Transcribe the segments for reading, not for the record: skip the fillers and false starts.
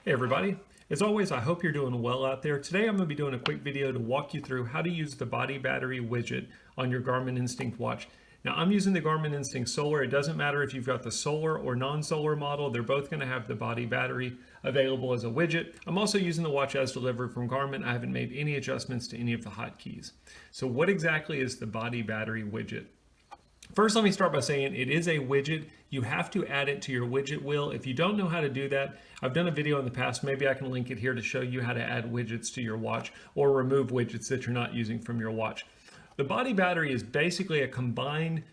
Hey everybody, as always I hope you're doing well out there. Today I'm going to be doing a quick video to walk you through how to use the body battery widget on your Garmin Instinct watch. Now I'm using the Garmin Instinct Solar. It doesn't matter if you've got the solar or non-solar model, they're both going to have the body battery available as a widget. I'm also using the watch as delivered from Garmin. I haven't made any adjustments to any of the hotkeys. So what exactly is the body battery widget? First, let me start by saying it is a widget. You have to add it to your widget wheel. If you don't know how to do that, I've done a video in the past. Maybe I can link it here to show you how to add widgets to your watch or remove widgets that you're not using from your watch. The body battery is basically a combined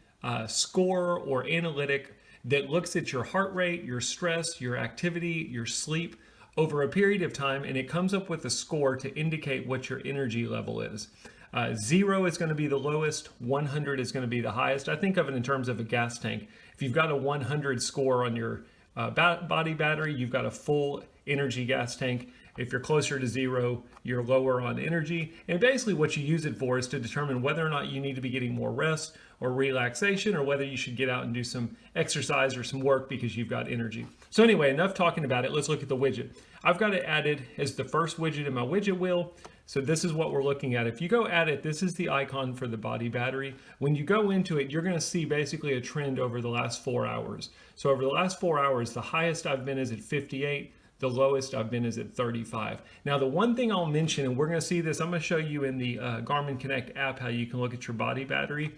score or analytic that looks at your heart rate, your stress, your activity, your sleep over a period of time, and it comes up with a score to indicate what your energy level is. 0 is going to be the lowest, 100 is going to be the highest. I think of it in terms of a gas tank. If you've got a 100 score on your body battery, you've got a full energy gas tank. If you're closer to 0, you're lower on energy. And basically what you use it for is to determine whether or not you need to be getting more rest or relaxation, or whether you should get out and do some exercise or some work because you've got energy. So anyway, enough talking about it. Let's look at the widget. I've got it added as the first widget in my widget wheel. So this is what we're looking at. If you go at it, this is the icon for the body battery. When you go into it, you're going to see basically a trend over the last 4 hours. So over the last 4 hours, the highest I've been is at 58. The lowest I've been is at 35. Now, the one thing I'll mention, and we're going to see this, I'm going to show you in the Garmin Connect app how you can look at your body battery.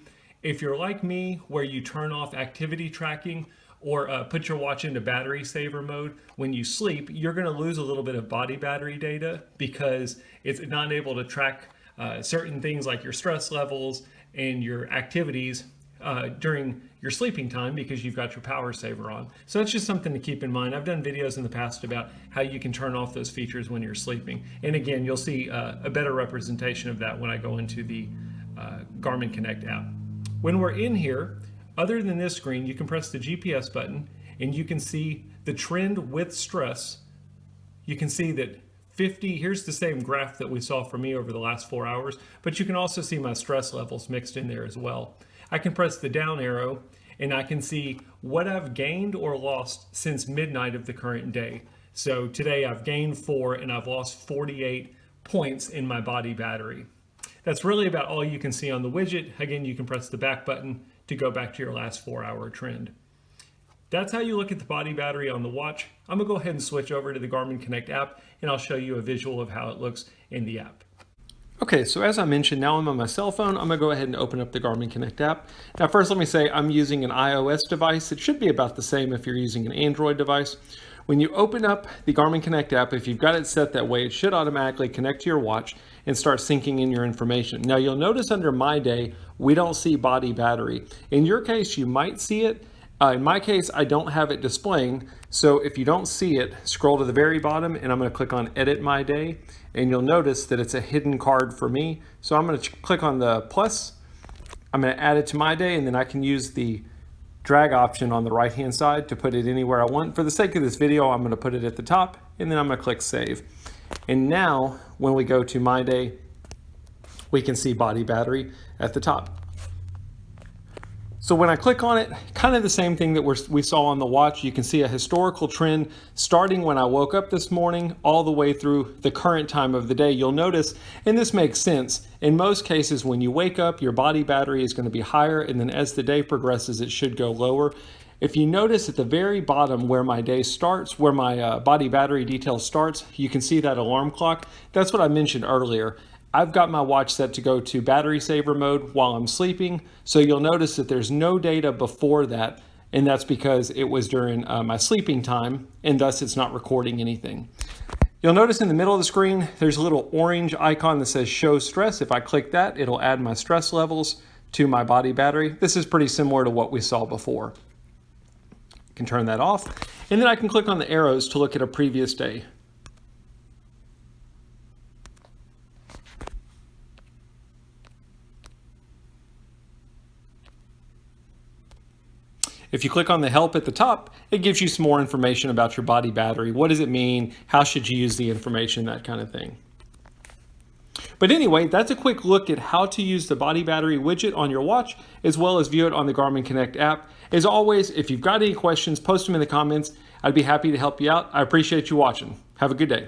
If you're like me, where you turn off activity tracking or put your watch into battery saver mode when you sleep, you're going to lose a little bit of body battery data because it's not able to track certain things like your stress levels and your activities during your sleeping time because you've got your power saver on. So that's just something to keep in mind. I've done videos in the past about how you can turn off those features when you're sleeping. And again, you'll see a better representation of that when I go into the Garmin Connect app. When we're in here, other than this screen, you can press the GPS button and you can see the trend with stress. You can see that 50, here's the same graph that we saw for me over the last 4 hours, but you can also see my stress levels mixed in there as well. I can press the down arrow and I can see what I've gained or lost since midnight of the current day. So today I've gained 4 and I've lost 48 points in my body battery. That's really about all you can see on the widget. Again, you can press the back button to go back to your last 4 hour trend. That's how you look at the body battery on the watch. I'm gonna go ahead and switch over to the Garmin Connect app and I'll show you a visual of how it looks in the app. Okay, so as I mentioned, now I'm on my cell phone. I'm gonna go ahead and open up the Garmin Connect app. Now first let me say I'm using an iOS device. It should be about the same if you're using an Android device. When you open up the Garmin Connect app, if you've got it set that way, it should automatically connect to your watch and start syncing in your information. Now you'll notice under My Day, we don't see body battery. In your case, you might see it. In my case, I don't have it displaying. So if you don't see it, scroll to the very bottom and I'm gonna click on Edit My Day and you'll notice that it's a hidden card for me. So I'm gonna click on the plus, I'm gonna add it to My Day, and then I can use the drag option on the right hand side to put it anywhere I want. For the sake of this video, I'm gonna put it at the top and then I'm gonna click Save. And now when we go to My Day, we can see body battery at the top. So when I click on it, kind of the same thing that we saw on the watch. You can see a historical trend starting when I woke up this morning all the way through the current time of the day. You'll notice, and this makes sense, in most cases when you wake up, your body battery is going to be higher, and then as the day progresses, it should go lower. If you notice at the very bottom where my day starts, where my body battery detail starts, you can see that alarm clock. That's what I mentioned earlier. I've got my watch set to go to battery saver mode while I'm sleeping, so you'll notice that there's no data before that, and that's because it was during my sleeping time, and thus it's not recording anything. You'll notice in the middle of the screen, there's a little orange icon that says Show Stress. If I click that, it'll add my stress levels to my body battery. This is pretty similar to what we saw before. I can turn that off, and then I can click on the arrows to look at a previous day. If you click on the help at the top, it gives you some more information about your body battery. What does it mean? How should you use the information? That kind of thing. But anyway, that's a quick look at how to use the body battery widget on your watch, as well as view it on the Garmin Connect app. As always, if you've got any questions, post them in the comments. I'd be happy to help you out. I appreciate you watching. Have a good day.